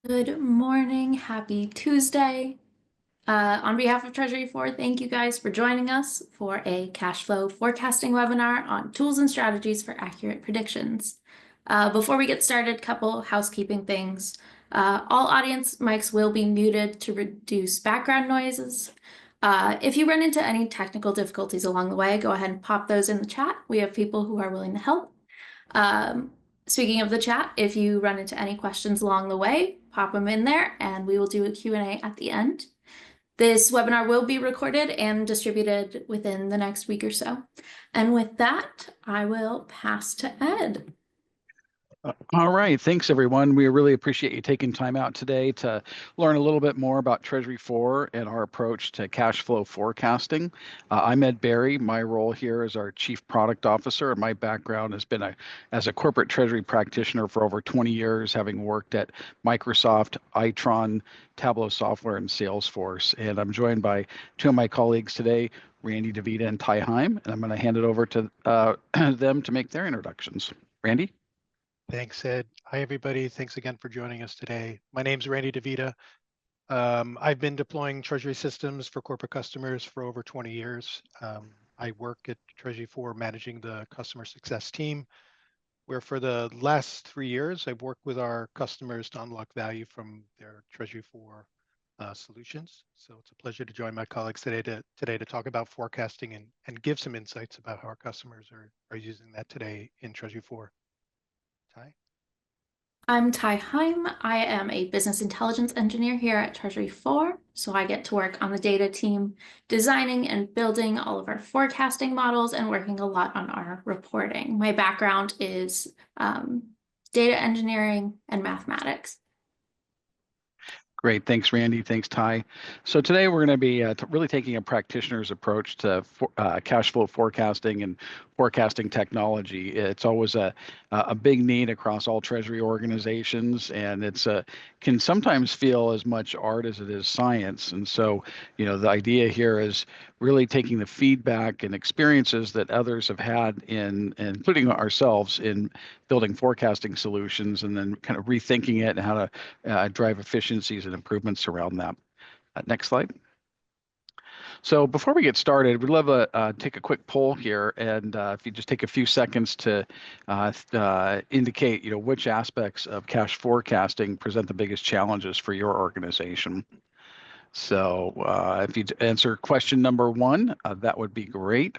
Good morning. Happy Tuesday. On behalf of Treasury 4, thank you guys for joining us for a cash flow forecasting webinar on tools and strategies for accurate predictions. Before we get started, couple housekeeping things. All audience mics will be muted to reduce background noises. If you run into any technical difficulties along the way, go ahead and pop those in the chat. We have people who are willing to help. Um, Speaking of the chat, if you run into any questions along the way, pop them in there and we will do a Q&A at the end. This webinar will be recorded and distributed within the next week or so. And with that, I will pass to Ed. All right. Thanks, everyone. We really appreciate you taking time out today to learn a little bit more about Treasury 4 and our approach to cash flow forecasting. I'm Ed Barry. My role here is our Chief Product Officer, and my background has been as a corporate Treasury practitioner for over 20 years, having worked at Microsoft, Itron, Tableau Software, and Salesforce. And I'm joined by two of my colleagues today, Randy DeVita and Ty Heim, and I'm going to hand it over to them to make their introductions. Randy? Thanks, Ed. Hi, everybody. Thanks again for joining us today. My name's Randy DeVita. I've been deploying Treasury systems for corporate customers for over 20 years. I work at Treasury 4 managing the customer success team, where for the last 3 years, I've worked with our customers to unlock value from their Treasury 4 solutions. So it's a pleasure to join my colleagues today to talk about forecasting and give some insights about how our customers are using that today in Treasury 4. Ty? I'm Ty Heim. I am a business intelligence engineer here at Treasury 4. So I get to work on the data team, designing and building all of our forecasting models and working a lot on our reporting. My background is data engineering and mathematics. Great. Thanks, Randy. Thanks, Ty. So today we're going to be really taking a practitioner's approach to cash flow forecasting and forecasting technology. It's always a big need across all Treasury organizations, and it's can sometimes feel as much art as it is science. And so, the idea here is really taking the feedback and experiences that others have had including ourselves in building forecasting solutions, and then kind of rethinking it and how to drive efficiencies and improvements around that. Next slide. So before we get started, we'd love to take a quick poll here, and if you just take a few seconds to indicate, which aspects of cash forecasting present the biggest challenges for your organization. So if you answer question number 1, that would be great.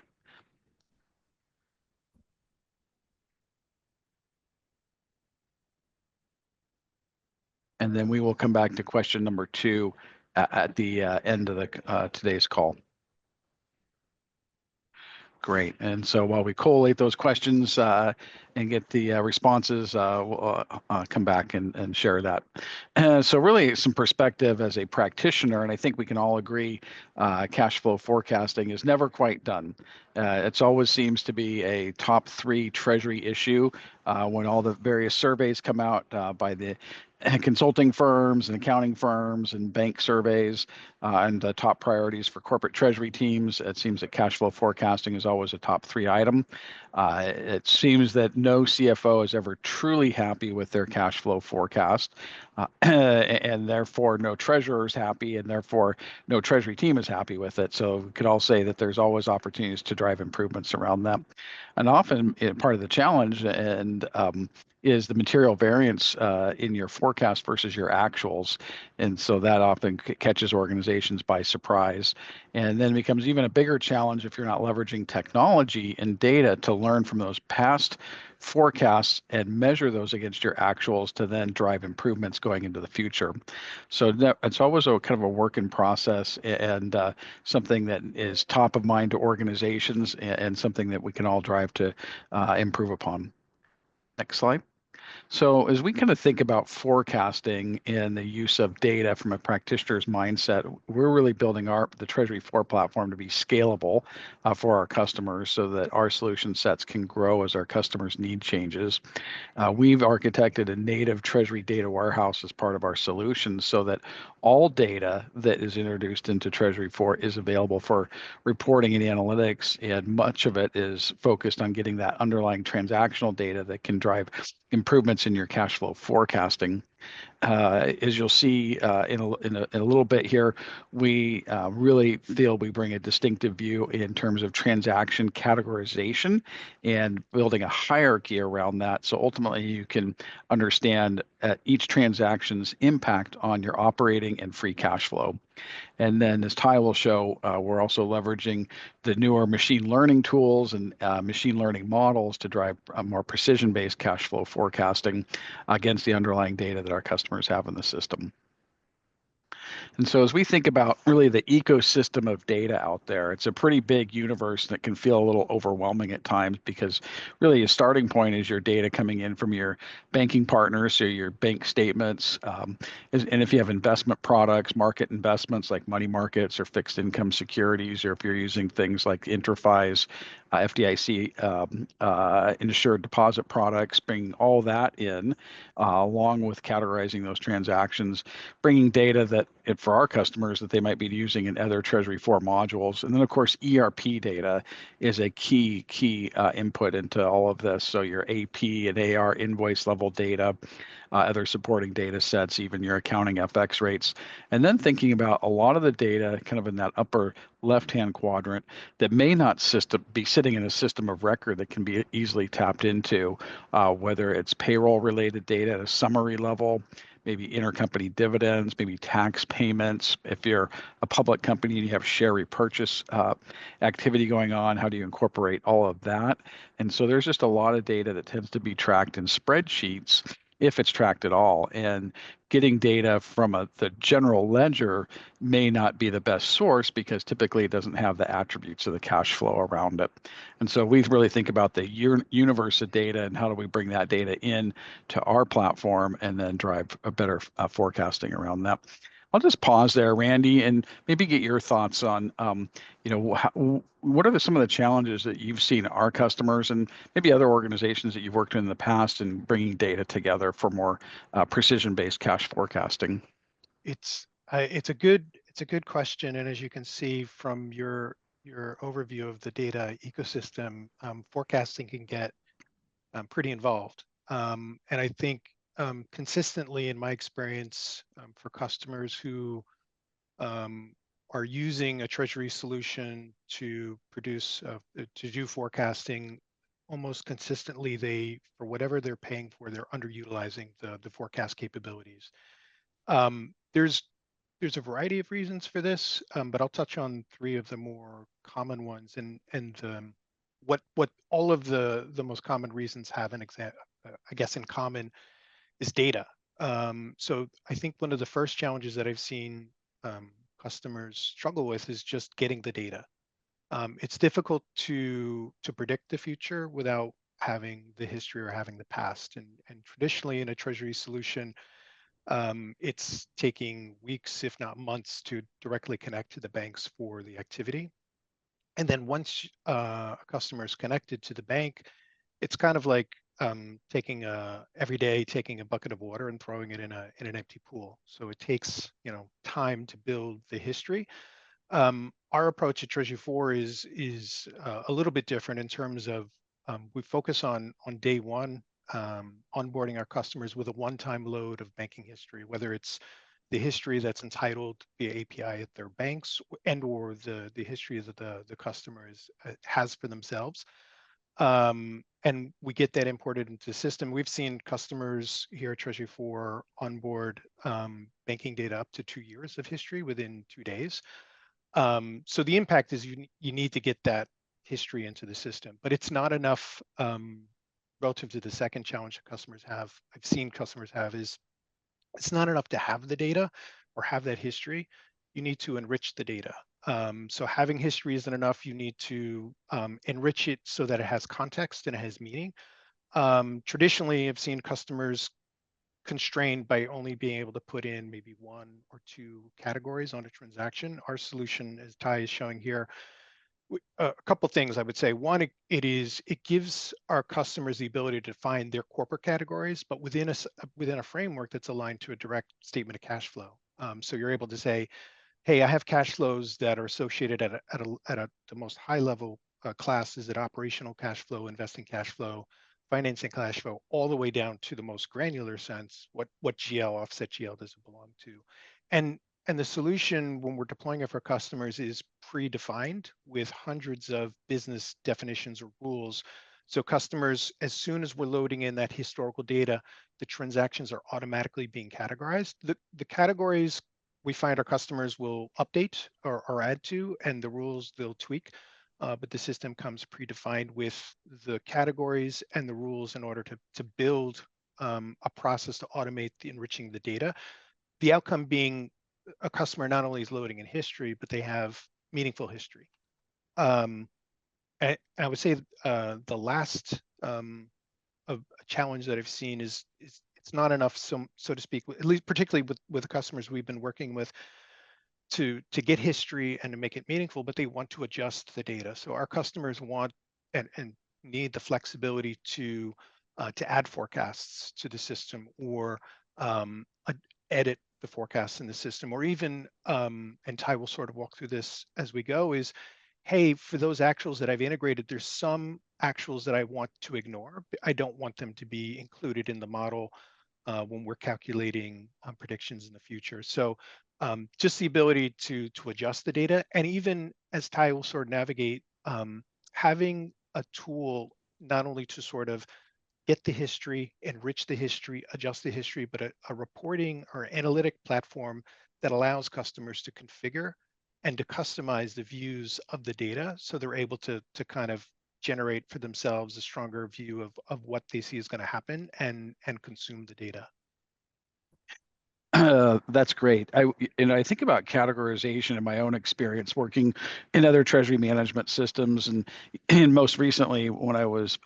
And then we will come back to question number 2 at the end of the today's call. Great. And so while we collate those questions and get the responses, we'll come back and share that. So really some perspective as a practitioner, and I think we can all agree cash flow forecasting is never quite done. It always seems to be a top 3 Treasury issue when all the various surveys come out by the consulting firms and accounting firms and bank surveys and top priorities for corporate treasury teams. It seems that cash flow forecasting is always a top 3 item. It seems that no CFO is ever truly happy with their cash flow forecast, and therefore no treasurer is happy, and therefore no treasury team is happy with it. So we could all say that there's always opportunities to drive improvements around that. And often part of the challenge is the material variance in your forecast versus your actuals. And so that often catches organizations by surprise. And then it becomes even a bigger challenge if you're not leveraging technology and data to learn from those past forecasts and measure those against your actuals to then drive improvements going into the future. So it's always a kind of a work in process, and something that is top of mind to organizations, and something that we can all drive to improve upon. Next slide. So as we kind of think about forecasting and the use of data from a practitioner's mindset, we're really building the Treasury 4 platform to be scalable for our customers so that our solution sets can grow as our customers' need changes. We've architected a native Treasury data warehouse as part of our solution so that all data that is introduced into Treasury 4 is available for reporting and analytics, and much of it is focused on getting that underlying transactional data that can drive improvements in your cash flow forecasting. As you'll see in a little bit here, we really feel we bring a distinctive view in terms of transaction categorization and building a hierarchy around that. So ultimately, you can understand each transaction's impact on your operating and free cash flow. And then, as Ty will show, we're also leveraging the newer machine learning tools and machine learning models to drive more precision-based cash flow forecasting against the underlying data that our customers have in the system. And so as we think about really the ecosystem of data out there, it's a pretty big universe that can feel a little overwhelming at times because really a starting point is your data coming in from your banking partners, so your bank statements. And if you have investment products, market investments like money markets or fixed income securities, or if you're using things like InterFi's FDIC insured deposit products, bringing all that in, along with categorizing those transactions, bringing data that for our customers that they might be using in other Treasury 4 modules. And then, of course, ERP data is a key input into all of this. So your AP and AR invoice level data, other supporting data sets, even your accounting FX rates. And then thinking about a lot of the data kind of in that upper left-hand quadrant that may not be sitting in a system of record that can be easily tapped into, whether it's payroll-related data at a summary level, maybe intercompany dividends, maybe tax payments. If you're a public company and you have share repurchase activity going on, how do you incorporate all of that? And so there's just a lot of data that tends to be tracked in spreadsheets, if it's tracked at all. And getting data from the general ledger may not be the best source because typically it doesn't have the attributes of the cash flow around it. And so we really think about the universe of data and how do we bring that data in to our platform and then drive a better forecasting around that. I'll just pause there, Randy, and maybe get your thoughts on, what are some of the challenges that you've seen our customers and maybe other organizations that you've worked in the past in bringing data together for more precision-based cash forecasting? It's a good question, and as you can see from your overview of the data ecosystem, forecasting can get pretty involved. And I think consistently in my experience for customers who are using a treasury solution to produce to do forecasting, almost consistently for whatever they're paying for, they're underutilizing the forecast capabilities. There's a variety of reasons for this, but I'll touch on three of the more common ones, and what all of the most common reasons have I guess in common is data. So I think one of the first challenges that I've seen customers struggle with is just getting the data. It's difficult to predict the future without having the history or having the past. And traditionally in a treasury solution, it's taking weeks, if not months, to directly connect to the banks for the activity. And then once a customer is connected to the bank, it's kind of like every day taking a bucket of water and throwing it in an empty pool. So it takes time to build the history. Our approach at Treasury 4 is a little bit different in terms of we focus on day one, onboarding our customers with a one-time load of banking history, whether it's the history that's entitled via API at their banks or the history that the customer has for themselves. And we get that imported into the system. We've seen customers here at Treasury 4 onboard banking data up to 2 years of history within 2 days. So the impact is you need to get that history into the system, but it's not enough relative to the second challenge that customers have. I've seen customers have is it's not enough to have the data or have that history. You need to enrich the data. So having history isn't enough. You need to enrich it so that it has context and it has meaning. Traditionally, I've seen customers constrained by only being able to put in maybe 1 or 2 categories on a transaction. Our solution, as Ty is showing here, a couple things I would say. One, it gives our customers the ability to find their corporate categories, but within a framework that's aligned to a direct statement of cash flow. So you're able to say, hey, I have cash flows that are associated at the most high level class. Is it operational cash flow, investing cash flow, financing cash flow, all the way down to the most granular sense, what GL, offset GL does it belong to? And the solution when we're deploying it for customers is predefined with hundreds of business definitions or rules. So customers, as soon as we're loading in that historical data, the transactions are automatically being categorized. The categories we find our customers will update or add to, and the rules they'll tweak. But the system comes predefined with the categories and the rules in order to build a process to automate the enriching the data. The outcome being a customer not only is loading in history, but they have meaningful history. And I would say the last a challenge that I've seen is it's not enough, so to speak, at least particularly with the customers we've been working with, to get history and to make it meaningful, but they want to adjust the data. So our customers want and need the flexibility to add forecasts to the system, or edit the forecasts in the system, or even and Ty will sort of walk through this as we go, is, hey, for those actuals that I've integrated, there's some actuals that I want to ignore. I don't want them to be included in the model when we're calculating predictions in the future. So just the ability to adjust the data, and even as Ty will sort of navigate, having a tool not only to sort of get the history, enrich the history, adjust the history, but a reporting or analytic platform that allows customers to configure and to customize the views of the data, so they're able to kind of generate for themselves a stronger view of what they see is going to happen and consume the data. That's great. I think about categorization in my own experience working in other treasury management systems, and most recently when I was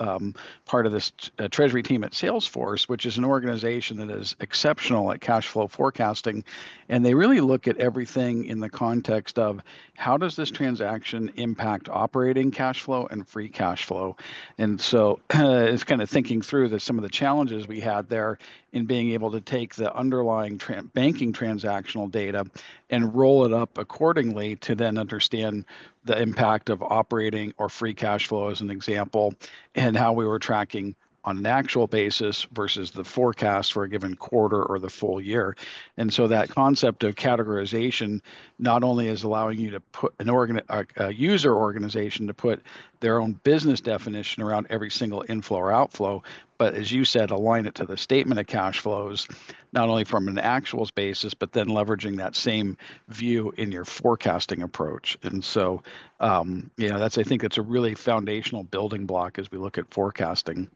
part of this treasury team at Salesforce, which is an organization that is exceptional at cash flow forecasting, and they really look at everything in the context of how does this transaction impact operating cash flow and free cash flow. And so it's kind of thinking through some of the challenges we had there in being able to take the underlying banking transactional data and roll it up accordingly to then understand the impact of operating or free cash flow as an example, and how we were tracking on an actual basis versus the forecast for a given quarter or the full year. And so that concept of categorization not only is allowing you to put a user organization to put their own business definition around every single inflow or outflow, but as you said, align it to the statement of cash flows, not only from an actuals basis, but then leveraging that same view in your forecasting approach. And so, I think it's a really foundational building block as we look at forecasting.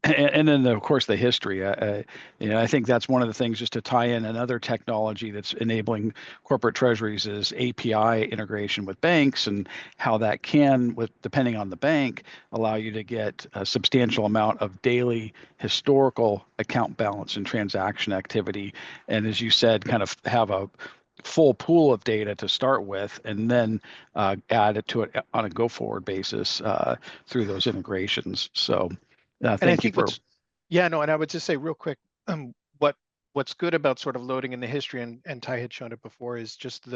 And then, of course, the history. I think that's one of the things, just to tie in another technology that's enabling corporate treasuries, is API integration with banks, and how that can, depending on the bank, allow you to get a substantial amount of daily historical account balance and transaction activity. And as you said, kind of have a full pool of data to start with, and then add it to it on a go-forward basis through those integrations. So. Thank you for. And I would just say real quick, what's good about sort of loading in the history, and Ty had shown it before, is just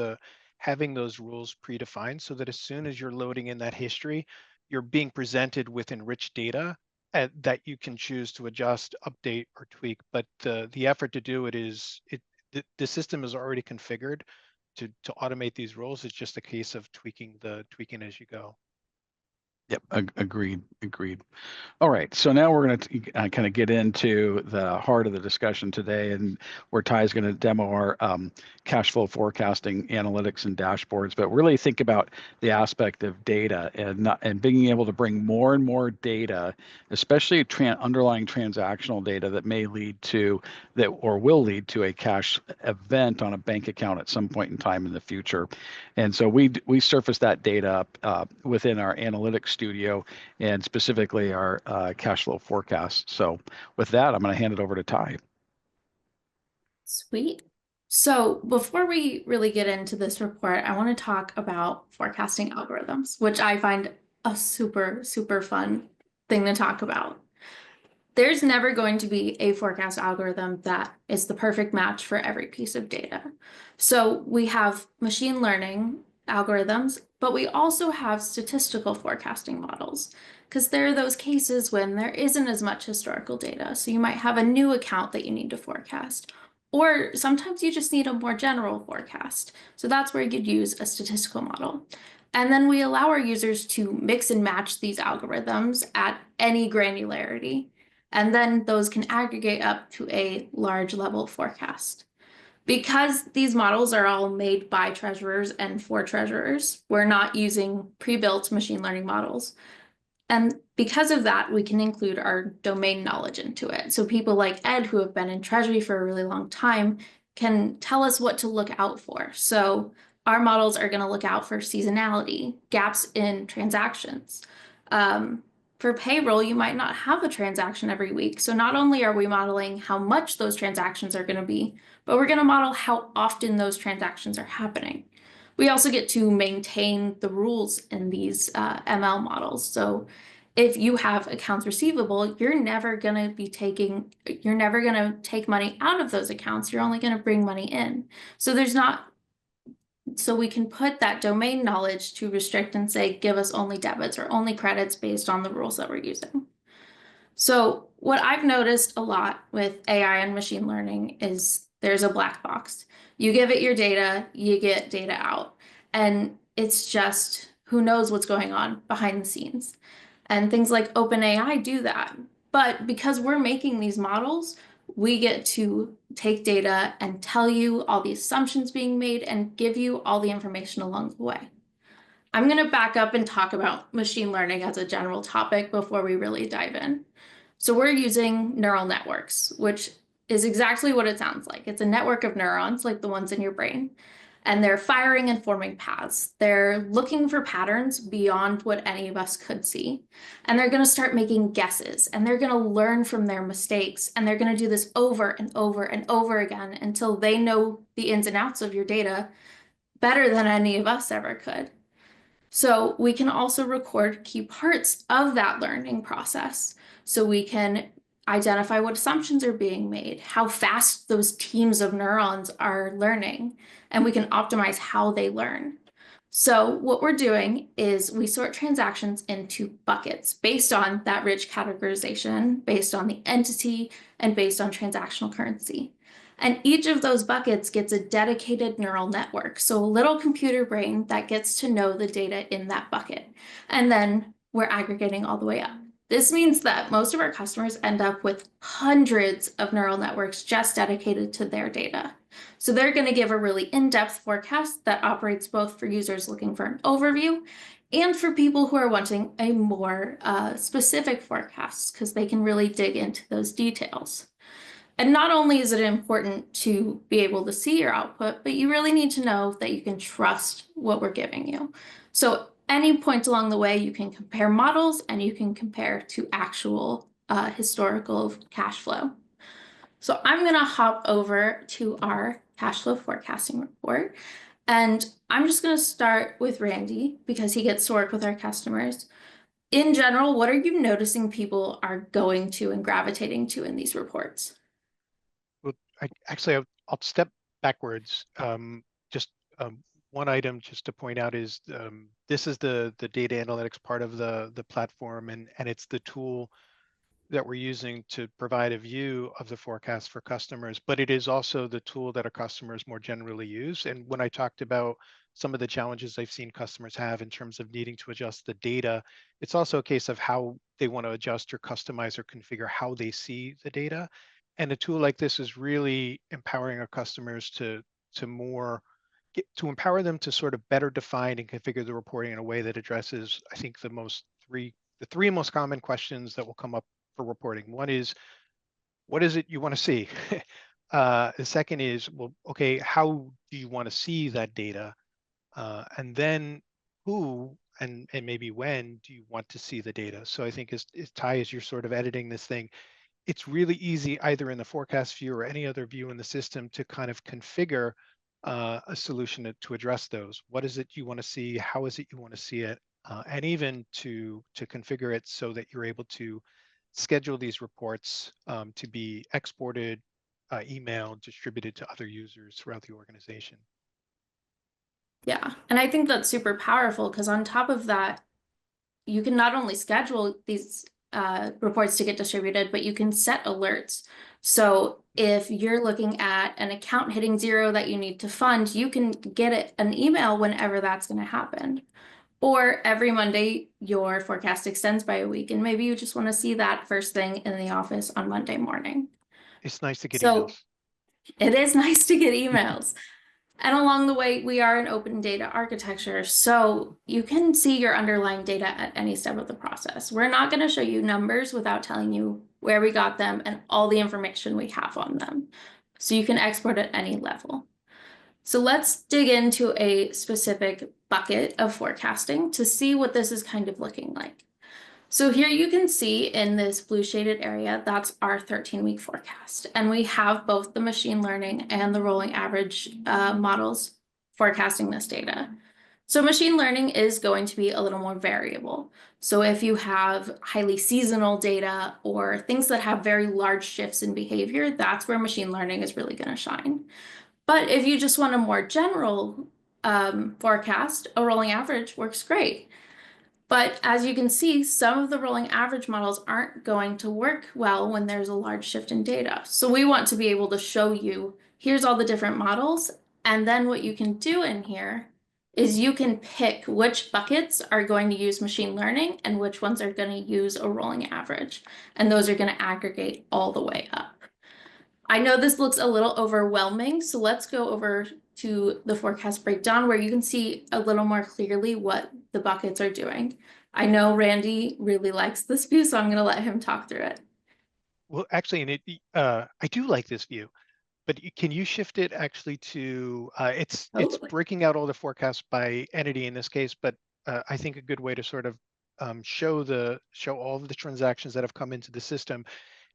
having those rules predefined, so that as soon as you're loading in that history, you're being presented with enriched data that you can choose to adjust, update, or tweak. But the effort to do it is the system is already configured to automate these rules. It's just a case of tweaking as you go. Yep, agreed. All right, so now we're going to kind of get into the heart of the discussion today, and where Ty is going to demo our cash flow forecasting analytics and dashboards, but really think about the aspect of data and being able to bring more and more data, especially underlying transactional data that may lead to or will lead to a cash event on a bank account at some point in time in the future. And so we surface that data up within our analytics studio, and specifically our cash flow forecast. So with that, I'm going to hand it over to Ty. Sweet. So before we really get into this report, I want to talk about forecasting algorithms, which I find a super, super fun thing to talk about. There's never going to be a forecast algorithm that is the perfect match for every piece of data. So we have machine learning algorithms, but we also have statistical forecasting models. because there are those cases when there isn't as much historical data. So you might have a new account that you need to forecast, or sometimes you just need a more general forecast. So that's where you'd use a statistical model. And then we allow our users to mix and match these algorithms at any granularity. And then those can aggregate up to a large level forecast. Because these models are all made by treasurers and for treasurers, we're not using pre-built machine learning models. And because of that, we can include our domain knowledge into it. So people like Ed, who have been in treasury for a really long time, can tell us what to look out for. So our models are going to look out for seasonality, gaps in transactions. For payroll, you might not have a transaction every week. So not only are we modeling how much those transactions are going to be, but we're going to model how often those transactions are happening. We also get to maintain the rules in these ML models. So if you have accounts receivable, you're never going to take money out of those accounts. You're only going to bring money in. So we can put that domain knowledge to restrict and say, give us only debits or only credits based on the rules that we're using. So what I've noticed a lot with AI and machine learning is there's a black box. You give it your data, you get data out. And it's just who knows what's going on behind the scenes. And things like OpenAI do that. But because we're making these models, we get to take data and tell you all the assumptions being made and give you all the information along the way. I'm going to back up and talk about machine learning as a general topic before we really dive in. So we're using neural networks, which is exactly what it sounds like. It's a network of neurons like the ones in your brain, and they're firing and forming paths. They're looking for patterns beyond what any of us could see. And they're going to start making guesses, and they're going to learn from their mistakes. And they're going to do this over and over and over again until they know the ins and outs of your data better than any of us ever could. So we can also record key parts of that learning process. So we can identify what assumptions are being made, how fast those teams of neurons are learning, and we can optimize how they learn. So what we're doing is we sort transactions into buckets based on that rich categorization, based on the entity, and based on transactional currency. And each of those buckets gets a dedicated neural network, so a little computer brain that gets to know the data in that bucket. And then we're aggregating all the way up. This means that most of our customers end up with hundreds of neural networks just dedicated to their data. So they're going to give a really in-depth forecast that operates both for users looking for an overview and for people who are wanting a more specific forecast, because they can really dig into those details. And not only is it important to be able to see your output, but you really need to know that you can trust what we're giving you. So any point along the way, you can compare models and you can compare to actual historical cash flow. So I'm going to hop over to our cash flow forecasting report. And I'm just going to start with Randy because he gets to work with our customers. In general, what are you noticing people are going to and gravitating to in these reports? Well, I'll step backwards. One item just to point out is this is the data analytics part of the platform, and it's the tool that we're using to provide a view of the forecast for customers, but it is also the tool that our customers more generally use. And when I talked about some of the challenges I've seen customers have in terms of needing to adjust the data, it's also a case of how they want to adjust or customize or configure how they see the data. And a tool like this is really empowering our customers to empower them to sort of better define and configure the reporting in a way that addresses, I think, the three most common questions that will come up for reporting. One is, what is it you want to see? The second is, well, okay, how do you want to see that data? And then who and maybe when do you want to see the data? So I think as Ty, as you're sort of editing this thing, it's really easy either in the forecast view or any other view in the system to kind of configure a solution to address those. What is it you want to see? How is it you want to see it? And even to configure it so that you're able to schedule these reports to be exported, emailed, distributed to other users throughout the organization. Yeah, and I think that's super powerful because on top of that, you can not only schedule these reports to get distributed, but you can set alerts. So if you're looking at an account hitting zero that you need to fund, you can get an email whenever that's going to happen. Or every Monday, your forecast extends by a week, and maybe you just want to see that first thing in the office on Monday morning. It's nice to get So emails. it is nice to get emails. And along the way, we are an open data architecture, so you can see your underlying data at any step of the process. We're not going to show you numbers without telling you where we got them and all the information we have on them. So you can export at any level. So let's dig into a specific bucket of forecasting to see what this is kind of looking like. So here you can see in this blue shaded area, that's our 13-week forecast. And we have both the machine learning and the rolling average models forecasting this data. So machine learning is going to be a little more variable. So if you have highly seasonal data or things that have very large shifts in behavior, that's where machine learning is really going to shine. But if you just want a more general forecast, a rolling average works great. But as you can see, some of the rolling average models aren't going to work well when there's a large shift in data. So we want to be able to show you, here's all the different models. And then what you can do in here is you can pick which buckets are going to use machine learning and which ones are going to use a rolling average. And those are going to aggregate all the way up. I know this looks a little overwhelming, so let's go over to the forecast breakdown where you can see a little more clearly what the buckets are doing. I know Randy really likes this view, so I'm going to let him talk through it. Well, actually, and I do like this view, but can you shift it actually to it's breaking out all the forecasts by entity in this case, but I think a good way to sort of show all of the transactions that have come into the system.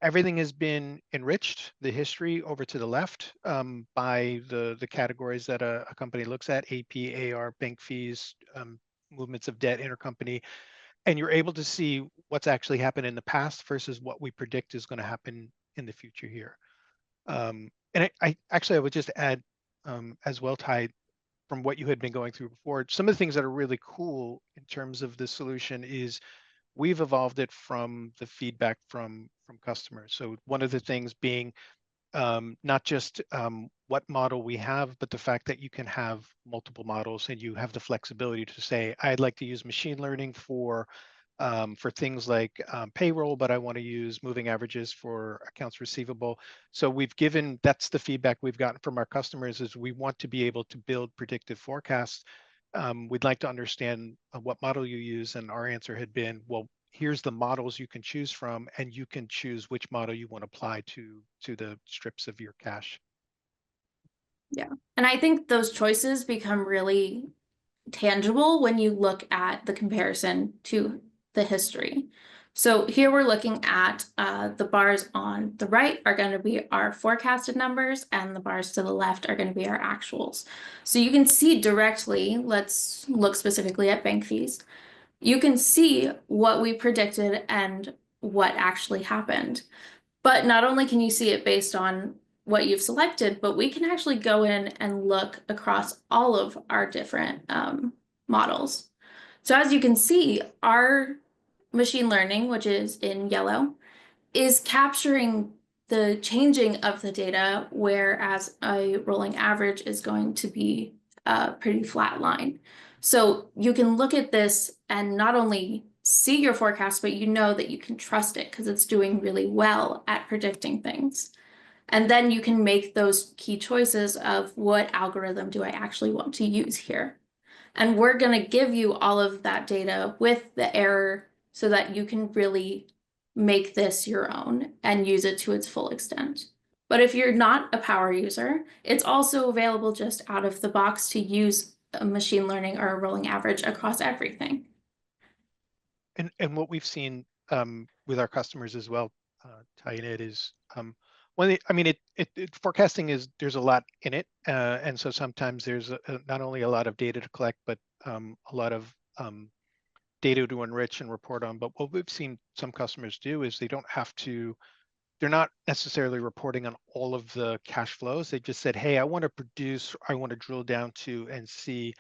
Everything has been enriched, the history over to the left by the categories that a company looks at, AP, AR, bank fees, movements of debt, intercompany, and you're able to see what's actually happened in the past versus what we predict is going to happen in the future here. And I would just add as well, Ty, from what you had been going through before, some of the things that are really cool in terms of the solution is we've evolved it from the feedback from customers. So one of the things being not just what model we have, but the fact that you can have multiple models and you have the flexibility to say, I'd like to use machine learning for things like payroll, but I want to use moving averages for accounts receivable. So that's the feedback we've gotten from our customers is we want to be able to build predictive forecasts. We'd like to understand what model you use, and our answer had been, well, here's the models you can choose from, and you can choose which model you want to apply to the strips of your cash. Yeah, and I think those choices become really tangible when you look at the comparison to the history. So here we're looking at the bars on the right are going to be our forecasted numbers, and the bars to the left are going to be our actuals. So you can see directly, let's look specifically at bank fees. You can see what we predicted and what actually happened. But not only can you see it based on what you've selected, but we can actually go in and look across all of our different models. So as you can see, our machine learning, which is in yellow, is capturing the changing of the data, whereas a rolling average is going to be a pretty flat line. So you can look at this and not only see your forecast, but you know that you can trust it because it's doing really well at predicting things. And then you can make those key choices of what algorithm do I actually want to use here. And we're going to give you all of that data with the error so that you can really make this your own and use it to its full extent. But if you're not a power user, it's also available just out of the box to use a machine learning or a rolling average across everything. And what we've seen with our customers as well, Ty and Ed, is forecasting there's a lot in it, and so sometimes there's not only a lot of data to collect, but a lot of data to enrich and report on. But what we've seen some customers do is they're not necessarily reporting on all of the cash flows. They just said, hey, I want to drill down to and see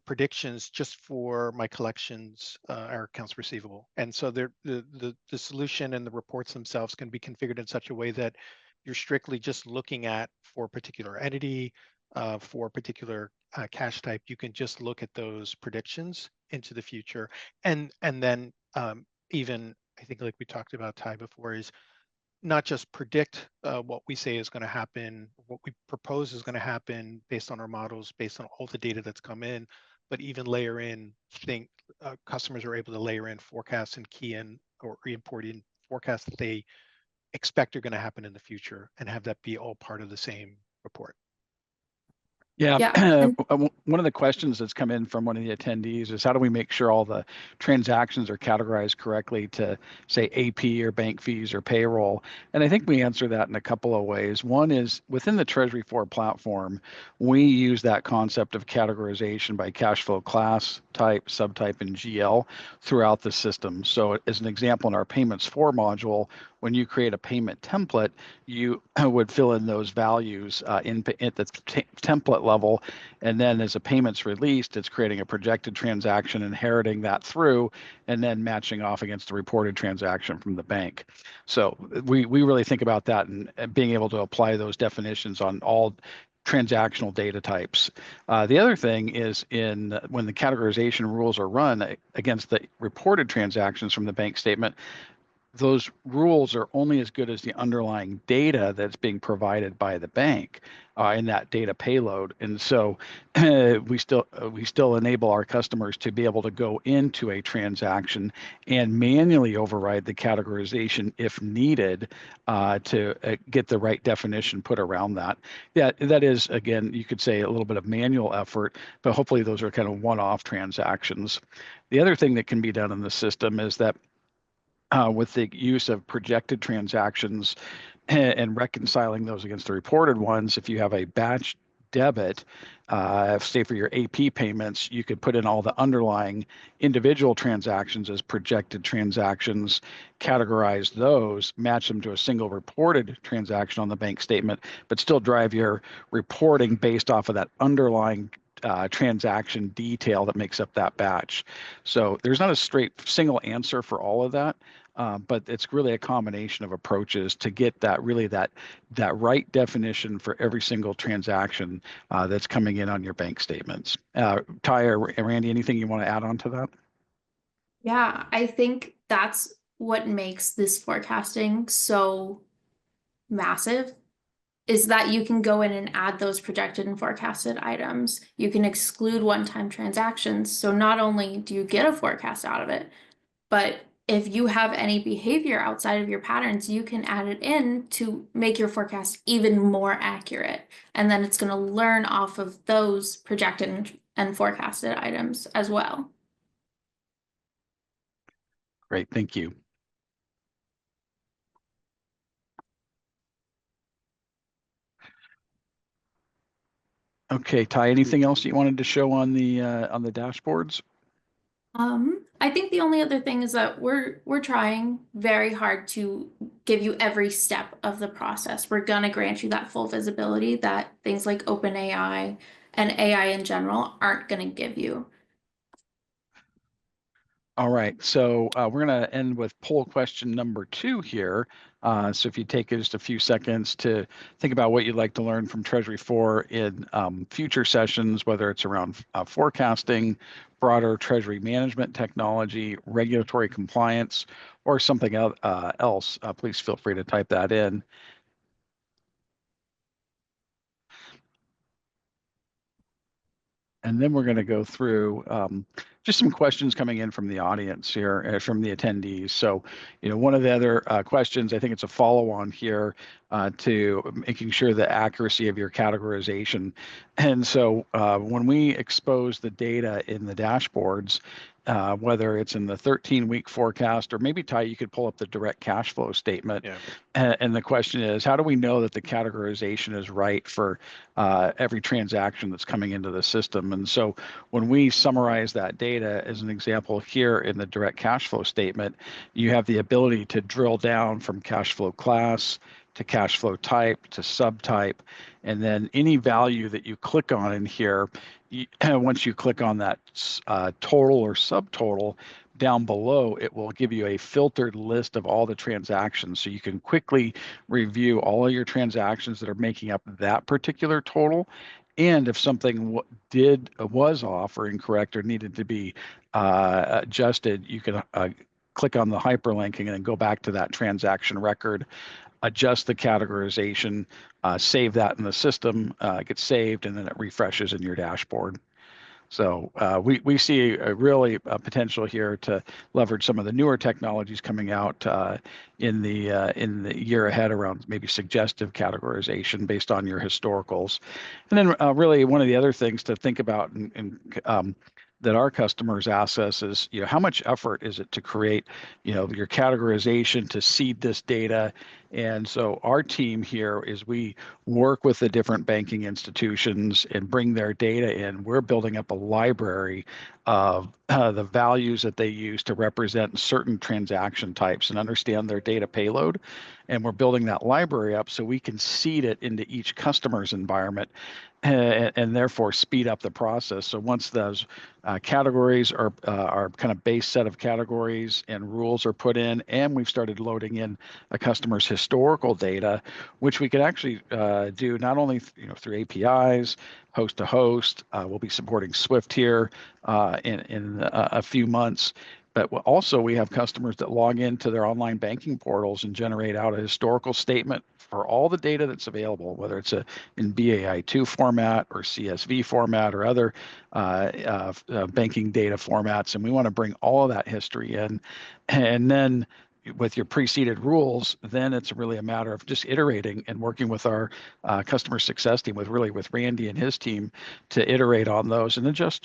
predictions just for my collections or accounts receivable. And so the solution and the reports themselves can be configured in such a way that you're strictly just looking at for a particular entity, for a particular cash type. You can just look at those predictions into the future. And then even, I think like we talked about, Ty, before, is not just predict what we say is going to happen, what we propose is going to happen based on our models, based on all the data that's come in, but even layer in customers are able to layer in forecasts and key in or re-import in forecasts that they expect are going to happen in the future and have that be all part of the same report. Yeah, Yeah. one of the questions that's come in from one of the attendees is how do we make sure all the transactions are categorized correctly to, say, AP or bank fees or payroll? And I think we answer that in a couple of ways. One is within the Treasury 4 platform, we use that concept of categorization by cash flow class, type, subtype, and GL throughout the system. So as an example, in our payments 4 module, when you create a payment template, you would fill in those values at the template level. And then as a payment's released, it's creating a projected transaction, inheriting that through, and then matching off against the reported transaction from the bank. So we really think about that and being able to apply those definitions on all transactional data types. The other thing is when the categorization rules are run against the reported transactions from the bank statement, those rules are only as good as the underlying data that's being provided by the bank in that data payload. And so we still enable our customers to be able to go into a transaction and manually override the categorization if needed to get the right definition put around that. Yeah, that is, again, you could say a little bit of manual effort, but hopefully those are kind of one-off transactions. The other thing that can be done in the system is that with the use of projected transactions and reconciling those against the reported ones, if you have a batch debit, say for your AP payments, you could put in all the underlying individual transactions as projected transactions, categorize those, match them to a single reported transaction on the bank statement, but still drive your reporting based off of that underlying transaction detail that makes up that batch. So there's not a straight single answer for all of that, but it's really a combination of approaches to get that right definition for every single transaction that's coming in on your bank statements. Ty or Randy, anything you want to add on to that? Yeah, I think that's what makes this forecasting so massive, is that you can go in and add those projected and forecasted items. You can exclude one-time transactions. So not only do you get a forecast out of it, but if you have any behavior outside of your patterns, you can add it in to make your forecast even more accurate. And then it's going to learn off of those projected and forecasted items as well. Great, thank you. Okay, Ty, anything else you wanted to show on the dashboards? I think the only other thing is that we're trying very hard to give you every step of the process. We're gonna grant you that full visibility that things like OpenAI and AI in general aren't gonna give you. All right, so we're going to end with poll question number 2 here. So if you take just a few seconds to think about what you'd like to learn from Treasury 4 in future sessions, whether it's around forecasting, broader Treasury management technology, regulatory compliance, or something else, please feel free to type that in. And then we're going to go through just some questions coming in from the audience here, from the attendees. So, one of the other questions, I think it's a follow-on here to making sure the accuracy of your categorization. And so when we expose the data in the dashboards, whether it's in the 13-week forecast, or maybe, Ty, you could pull up the direct cash flow statement. Yeah. And the question is, how do we know that the categorization is right for every transaction that's coming into the system? And so when we summarize that data, as an example here in the direct cash flow statement, you have the ability to drill down from cash flow class to cash flow type to subtype, and then any value that you click on in here, once you click on that total or subtotal, down below, it will give you a filtered list of all the transactions. So you can quickly review all of your transactions that are making up that particular total. And if something was off or incorrect or needed to be adjusted, you can click on the hyperlink and then go back to that transaction record, adjust the categorization, save that in the system, gets saved, and then it refreshes in your dashboard. So we see a really potential here to leverage some of the newer technologies coming out in the year ahead around maybe suggestive categorization based on your historicals. And then really one of the other things to think about that our customers ask us is, how much effort is it to create, your categorization, to seed this data? And so our team here is we work with the different banking institutions and bring their data in. We're building up a library of the values that they use to represent certain transaction types and understand their data payload. And we're building that library up so we can seed it into each customer's environment and therefore speed up the process. So once those categories are kind of base set of categories and rules are put in, and we've started loading in a customer's historical data, which we could actually do not only through APIs, host to host. We'll be supporting Swift here in a few months. But also we have customers that log into their online banking portals and generate out a historical statement for all the data that's available, whether it's in BAI2 format or CSV format or other banking data formats. And we want to bring all of that history in. And then with your pre-seeded rules, then it's really a matter of just iterating and working with our customer success team, with Randy and his team, to iterate on those and adjust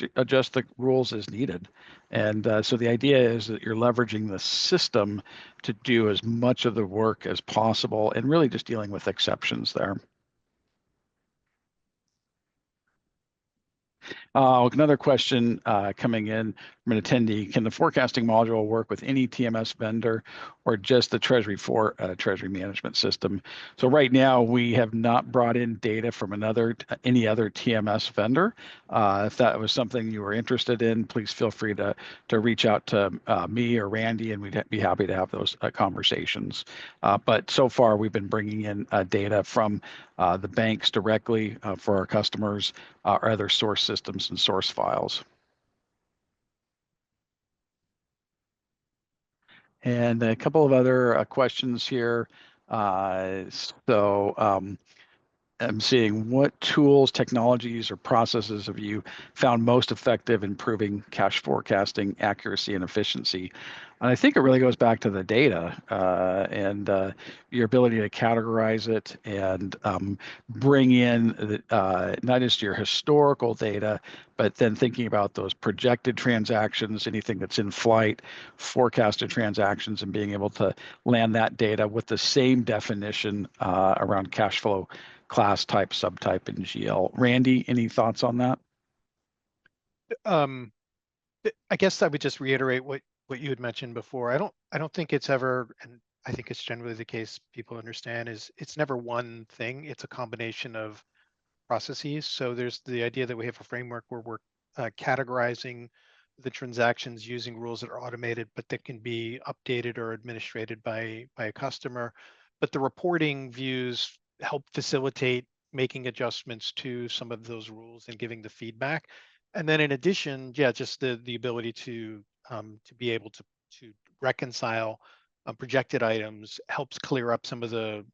the rules as needed. And so the idea is that you're leveraging the system to do as much of the work as possible and really just dealing with exceptions there. Another question coming in from an attendee: can the forecasting module work with any TMS vendor or just the Treasury Treasury management system? So right now we have not brought in data from any other TMS vendor. If that was something you were interested in, please feel free to reach out to me or Randy, and we'd be happy to have those conversations. But so far we've been bringing in data from the banks directly for our customers, or other source systems and source files. And a couple of other questions here. I'm seeing, what tools, technologies, or processes have you found most effective in improving cash forecasting accuracy and efficiency? And I think it really goes back to the data and your ability to categorize it and bring in not just your historical data, but then thinking about those projected transactions, anything that's in flight, forecasted transactions, and being able to land that data with the same definition around cash flow class type, subtype, and GL. Randy, any thoughts on that? I guess I would just reiterate what you had mentioned before. I don't think it's ever, and I think it's generally the case, people understand, is it's never one thing. It's a combination of processes. So there's the idea that we have a framework where we're categorizing the transactions using rules that are automated, but that can be updated or administrated by a customer. But the reporting views help facilitate making adjustments to some of those rules and giving the feedback. And then in addition, just the ability to be able to reconcile projected items helps clear up some of the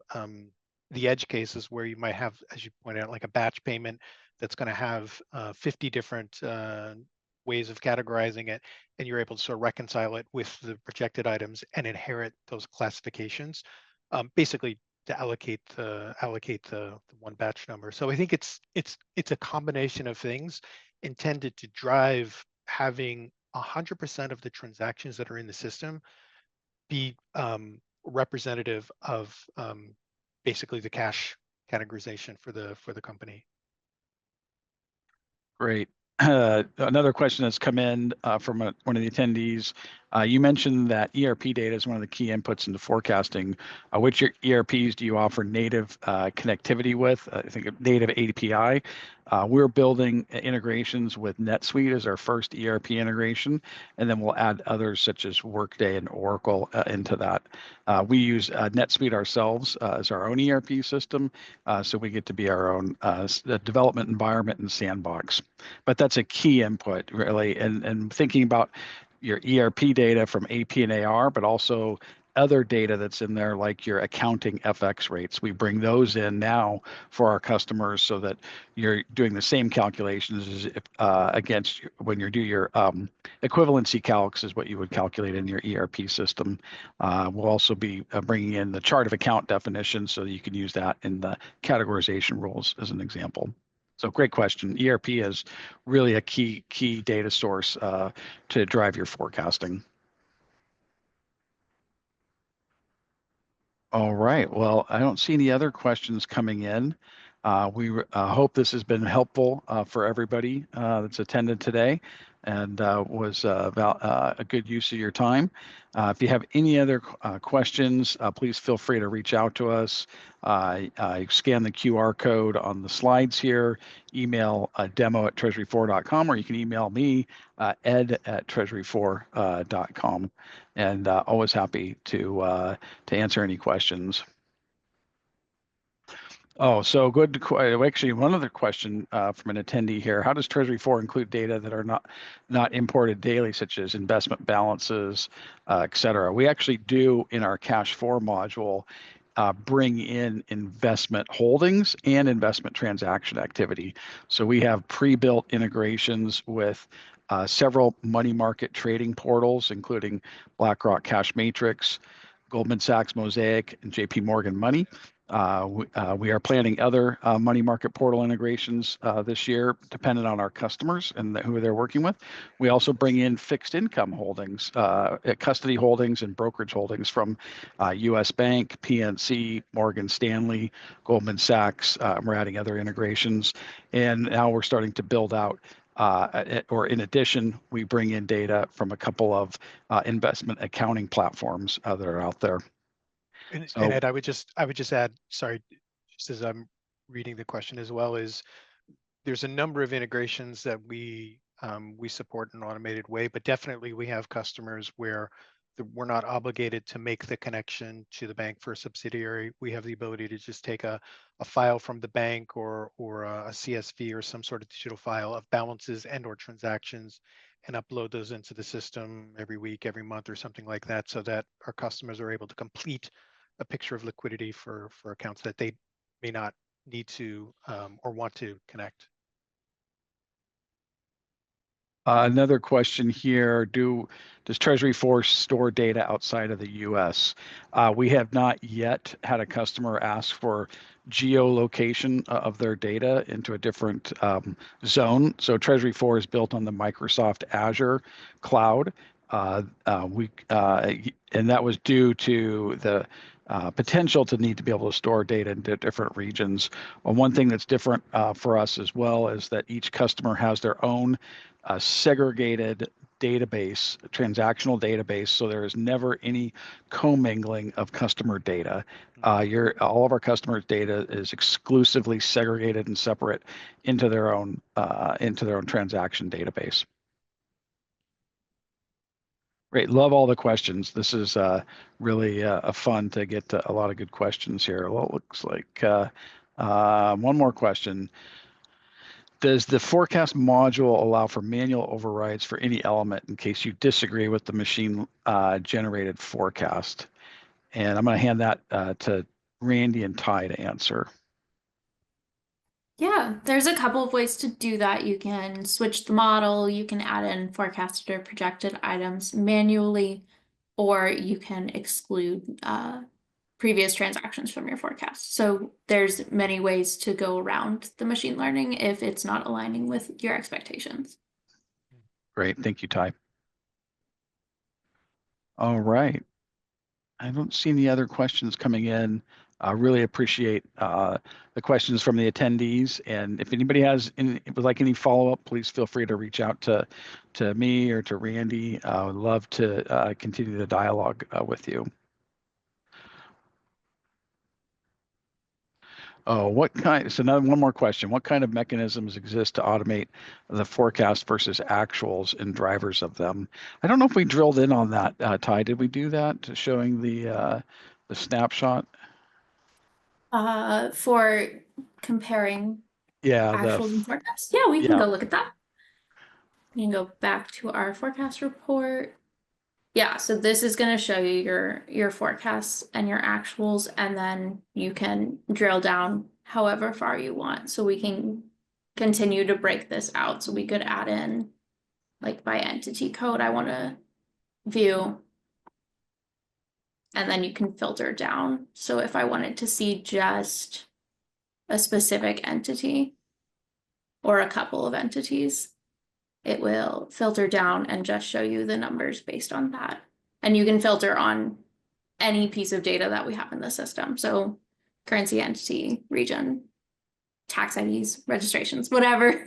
edge cases where you might have, as you pointed out, like a batch payment that's going to have 50 different ways of categorizing it, and you're able to sort of reconcile it with the projected items and inherit those classifications, basically to allocate the one batch number. So I think it's a combination of things intended to drive having 100% of the transactions that are in the system be representative of basically the cash categorization for the company. Great. Another question that's come in from one of the attendees. You mentioned that ERP data is one of the key inputs into forecasting. Which ERPs do you offer native connectivity with? I think native API. We're building integrations with NetSuite as our first ERP integration, and then we'll add others such as Workday and Oracle into that. We use NetSuite ourselves as our own ERP system, so we get to be our own development environment and sandbox. But that's a key input, really, and thinking about your ERP data from AP and AR, but also other data that's in there, like your accounting FX rates. We bring those in now for our customers so that you're doing the same calculations as if, against when you do your equivalency calcs is what you would calculate in your ERP system. We'll also be bringing in the chart of account definition so that you can use that in the categorization rules as an example. So great question. ERP is really a key data source to drive your forecasting. All right. Well, I don't see any other questions coming in. We hope this has been helpful for everybody that's attended today and was about a good use of your time. If you have any other questions, please feel free to reach out to us. Scan the QR code on the slides here, email demo@treasury4.com, or you can email me, ed@treasury4.com. And always happy to answer any questions. Oh, so good. Actually, one other question from an attendee here. How does Treasury 4 include data that are not imported daily, such as investment balances, et cetera? We actually do in our Cash 4 module bring in investment holdings and investment transaction activity. So we have pre-built integrations with several money market trading portals, including BlackRock Cash Matrix, Goldman Sachs Mosaic, and JP Morgan Money. We are planning other money market portal integrations this year, dependent on our customers and who they're working with. We also bring in fixed income holdings, custody holdings and brokerage holdings from US Bank, PNC, Morgan Stanley, Goldman Sachs. We're adding other integrations. And now we're starting to build out, or in addition, we bring in data from a couple of investment accounting platforms that are out there. And Ed, I would just add, sorry, just as I'm reading the question as well, is there's a number of integrations that we support in an automated way, but definitely we have customers where we're not obligated to make the connection to the bank for a subsidiary. We have the ability to just take a file from the bank or a CSV or some sort of digital file of balances and or transactions and upload those into the system every week, every month, or something like that, so that our customers are able to complete a picture of liquidity for accounts that they may not need to or want to connect. Another question here, does Treasury 4 store data outside of the US? We have not yet had a customer ask for geolocation of their data into a different zone. So Treasury 4 is built on the Microsoft Azure cloud. And that was due to the potential to need to be able to store data into different regions. Well, one thing that's different for us as well is that each customer has their own segregated database, transactional database, so there is never any commingling of customer data. All of our customers' data is exclusively segregated and separate into their own transaction database. Great, love all the questions. This is really fun to get a lot of good questions here. Well, it looks like one more question. Does the forecast module allow for manual overrides for any element in case you disagree with the machine generated forecast? And I'm going to hand that to Randy and Ty to answer. Yeah, there's a couple of ways to do that. You can switch the model, you can add in forecasted or projected items manually, or you can exclude previous transactions from your forecast. So there's many ways to go around the machine learning if it's not aligning with your expectations. Great, thank you, Ty. All right. I don't see any other questions coming in. I really appreciate the questions from the attendees. And if anybody would like any follow-up, please feel free to reach out to me or to Randy. I would love to continue the dialogue with you. Oh, one more question. What kind of mechanisms exist to automate the forecast versus actuals and drivers of them? I don't know if we drilled in on that, Ty. Did we do that, showing the snapshot? For comparing Yeah, actuals and forecasts. Yeah, we can yeah. go look at that. You can go back to our forecast report. Yeah, so this is going to show you your forecasts and your actuals, and then you can drill down however far you want. So we can continue to break this out. So we could add in, like, by entity code I want to view, and then you can filter down. So if I wanted to see just a specific entity or a couple of entities, it will filter down and just show you the numbers based on that. And you can filter on any piece of data that we have in the system. So currency, entity, region, tax IDs, registrations, whatever,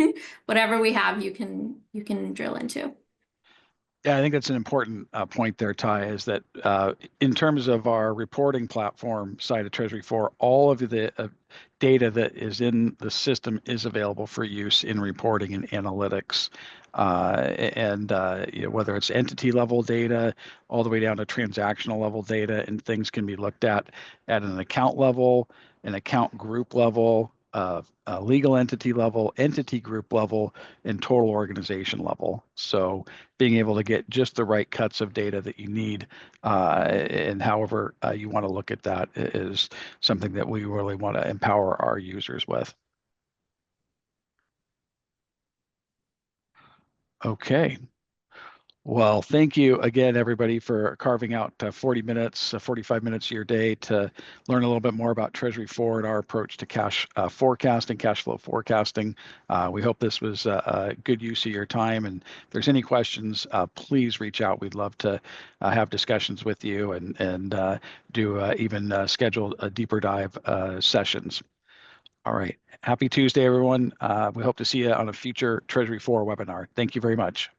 whatever we have, you can drill into. Yeah, I think that's an important point there, Ty, is that in terms of our reporting platform side of Treasury 4, all of the data that is in the system is available for use in reporting and analytics. Whether it's entity level data all the way down to transactional level data, and things can be looked at an account level, an account group level, legal entity level, entity group level, and total organization level. So being able to get just the right cuts of data that you need, and however you want to look at that, is something that we really want to empower our users with. Okay. Well, thank you again, everybody, for carving out 40 minutes, 45 minutes of your day to learn a little bit more about Treasury 4 and our approach to cash forecasting, cash flow forecasting. We hope this was a good use of your time. And if there's any questions, please reach out. We'd love to have discussions with you and do even schedule a deeper dive sessions. All right. Happy Tuesday, everyone. We hope to see you on a future Treasury 4 webinar. Thank you very much.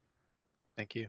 Thank you.